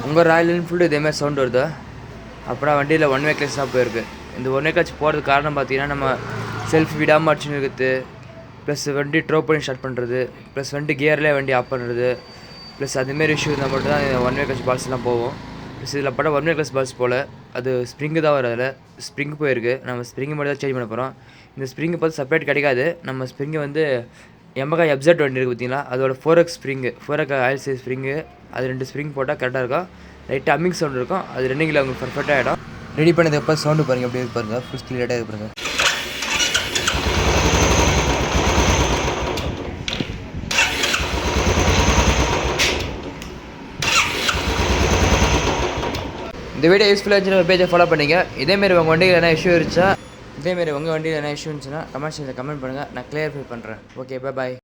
உங்கள் Royal Enfield இதேமாதிரி sound வருது. அப்புறம் வண்டியில் ஒன் வே கிளச் தான் போயிருக்கு. இந்த ஒன் வே கிளச் போகிறதுக்கு காரணம் பார்த்தீங்கன்னா நம்ம செல்ஃப் விடாமல் அடிச்சுன்னு இருக்குது, ப்ளஸ் வண்டி ட்ரோ பண்ணி ஸ்டார்ட் பண்ணுறது, ப்ளஸ் வண்டி கியர்லேயே வண்டி ஆஃப் பண்ணுறது, ப்ளஸ் அதுமாரி இஷ்யூ இருந்தால் மட்டும் தான் ஒன் வே கிளச் பால்ஸ்லாம் போகும். ப்ளஸ் இதில் படம் ஒன் வே கிளச் பால்ஸ் போல் அது ஸ்ப்ரிங்கு தான் வரும். அதில் ஸ்ப்ரிங் போயிருக்கு. நம்ம ஸ்ப்ரிங்கு மட்டும் தான் சேஞ்ச் பண்ண போகிறோம். இந்த ஸ்ப்ரிங்கை பார்த்து செப்பரேட் கிடைக்காது. நம்ம ஸ்ப்ரிங்கை வந்து எமகா எப்செட் வண்டி இருக்குது பார்த்தீங்களா, அதோட 4X spring, 4X oil size spring, அது 2 ஸ்ப்ரிங் போட்டால் கரெக்டாக இருக்கும். லைட்டாக அம்மிங் சவுண்ட் இருக்கும். அது ரன்னிங்கில் உங்களுக்கு பர்ஃபெக்டாக ஆகிடும். ரெடி பண்ணதுக்கப்புற சவுண்டு பாருங்கள் எப்படி இருக்கு பாருங்கள். ஃபுல் கிளியராக இருக்கு பாருங்கள். இந்த வீடியோ யூஸ்ஃபுல்லாக இருந்துச்சுன்னா பேஜை ஃபாலோ பண்ணிங்க. இதேமாரி உங்கள் வண்டியில் என்ன இஷ்யூ இருந்துச்சா, இதேமாரி உங்கள் வண்டியில் என்ன இஷ்யூ இருந்துச்சுன்னா கமெண்ட் செக்ஷனில் கமெண்ட் பண்ணுங்கள். நான் கிளியர்ஃபை பண்ணுறேன். ஓகே, பாய்.